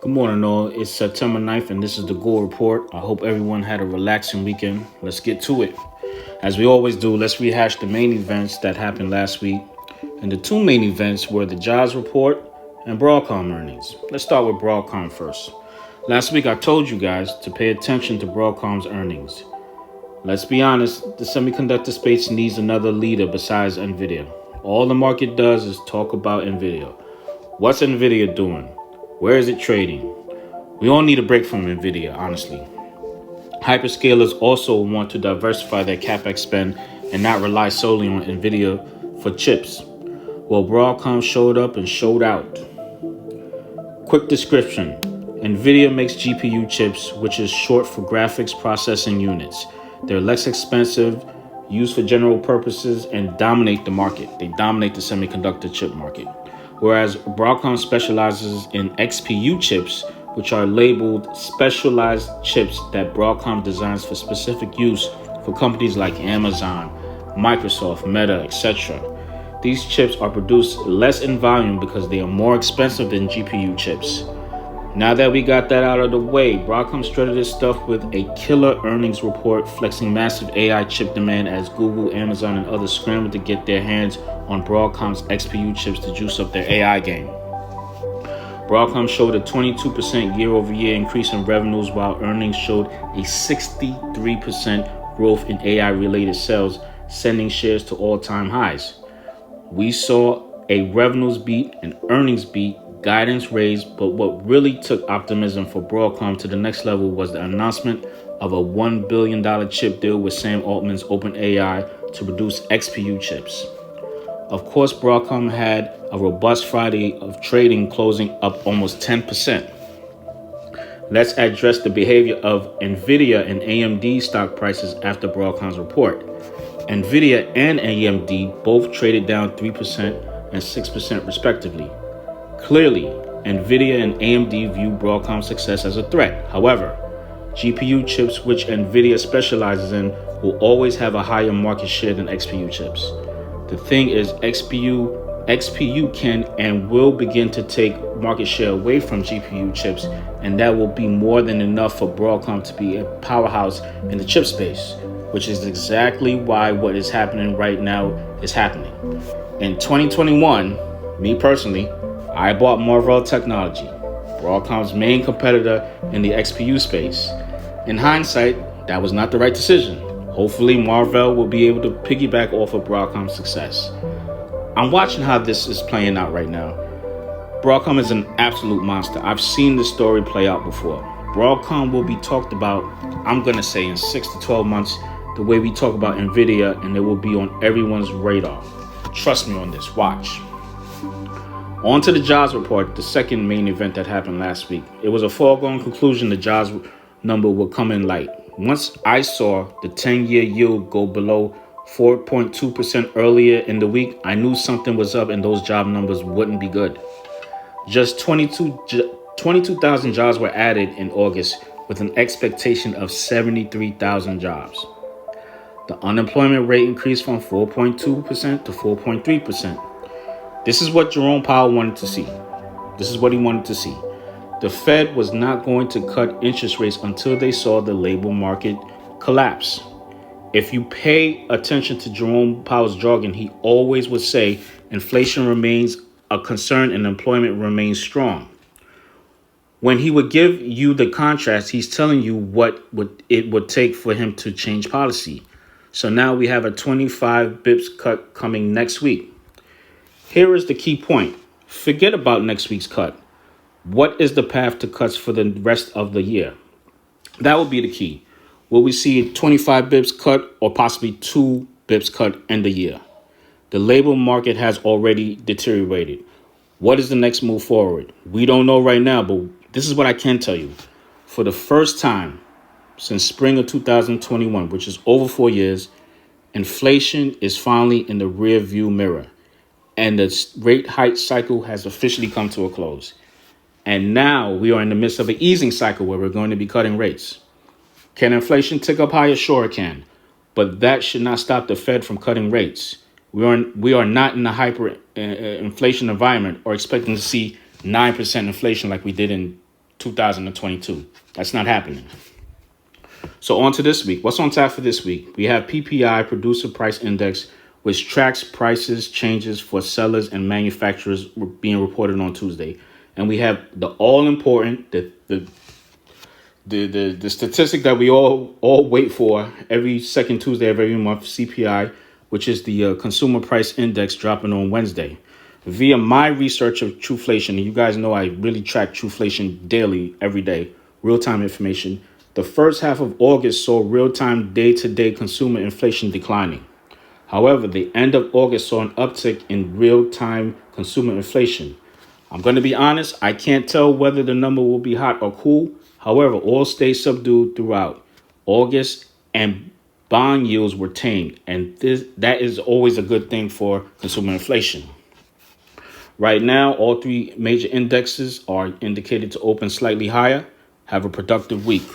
Good morning, all. It's September 9th, and this is the Gore Report. I hope everyone had a relaxing weekend. Let's get to it. As we always do, let's rehash the main events that happened last week. And the two main events were the jobs report and Broadcom earnings. Let's start with Broadcom first. Last week, I told you guys to pay attention to Broadcom's earnings. Let's be honest, the semiconductor space needs another leader besides NVIDIA. All the market does is talk about NVIDIA. What's NVIDIA doing? Where is it trading? We all need a break from NVIDIA, honestly. Hyperscalers also want to diversify their capex spend and not rely solely on NVIDIA for chips. Well, Broadcom showed up and showed out. Quick description. NVIDIA makes GPU chips, which is short for graphics processing units. They're less expensive, used for general purposes, and dominate the market. They dominate the semiconductor chip market. Whereas Broadcom specializes in XPU chips, which are labeled specialized chips that Broadcom designs for specific use for companies like Amazon, Microsoft, Meta, etc. These chips are produced less in volume because they are more expensive than GPU chips. Now that we got that out of the way, Broadcom strutted its stuff with a killer earnings report flexing massive AI chip demand as Google, Amazon, and others scrambled to get their hands on Broadcom's XPU chips to juice up their AI game. Broadcom showed a 22% year-over-year increase in revenues, while earnings showed a 63% growth in AI-related sales, sending shares to all-time highs. We saw a revenues beat, an earnings beat, guidance raised, but what really took optimism for Broadcom to the next level was the announcement of a $1 billion chip deal with Sam Altman's OpenAI to produce XPU chips. Of course, Broadcom had a robust Friday of trading, closing up almost 10%. Let's address the behavior of NVIDIA and AMD stock prices after Broadcom's report. NVIDIA and AMD both traded down 3% and 6% respectively. Clearly, NVIDIA and AMD view Broadcom's success as a threat. However, GPU chips, which NVIDIA specializes in, will always have a higher market share than XPU chips. The thing is, XPU can and will begin to take market share away from GPU chips, and that will be more than enough for Broadcom to be a powerhouse in the chip space, which is exactly why what is happening right now is happening. In 2021, me personally, I bought Marvell Technology, Broadcom's main competitor in the XPU space. In hindsight, that was not the right decision. Hopefully, Marvell will be able to piggyback off of Broadcom's success. I'm watching how this is playing out right now. Broadcom is an absolute monster. I've seen this story play out before. Broadcom will be talked about, I'm going to say, in 6 to 12 months, the way we talk about NVIDIA, and it will be on everyone's radar. Trust me on this. Watch. On to the jobs report, the second main event that happened last week. It was a foregone conclusion the jobs number would come in light. Once I saw the 10-year yield go below 4.2% earlier in the week, I knew something was up and those job numbers wouldn't be good. Just 22,000 jobs were added in August with an expectation of 73,000 jobs. The unemployment rate increased from 4.2% to 4.3%. This is what Jerome Powell wanted to see. This is what he wanted to see. The Fed was not going to cut interest rates until they saw the labor market collapse. If you pay attention to Jerome Powell's jargon, he always would say inflation remains a concern and employment remains strong. When he would give you the contrast, he's telling you what it would take for him to change policy. So now we have a 25 bips cut coming next week. Here is the key point. Forget about next week's cut. What is the path to cuts for the rest of the year? That will be the key. Will we see a 25 bips cut or possibly 2 bips cut in the year? The labor market has already deteriorated. What is the next move forward? We don't know right now, but this is what I can tell you. For the first time since spring of 2021, which is over 4 years, inflation is finally in the rear view mirror. And the rate hike cycle has officially come to a close. And now we are in the midst of an easing cycle where we're going to be cutting rates. Can inflation tick up higher? Sure it can. But that should not stop the Fed from cutting rates. We are not in a hyper inflation environment or expecting to see 9% inflation like we did in 2022. That's not happening. So on to this week. What's on tap for this week? We have PPI, Producer Price Index, which tracks prices changes for sellers and manufacturers being reported on Tuesday. And we have the all important, the statistic that we all wait for every second Tuesday of every month, CPI, which is the Consumer Price Index dropping on Wednesday. Via my research of Trueflation, and you guys know I really track Trueflation daily, every day, real-time information. The first half of August saw real-time day-to-day consumer inflation declining. However, the end of August saw an uptick in real-time consumer inflation. I'm going to be honest, I can't tell whether the number will be hot or cool. However, all stayed subdued throughout August, and bond yields were tamed, and that is always a good thing for consumer inflation. Right now, all three major indexes are indicated to open slightly higher. Have a productive week.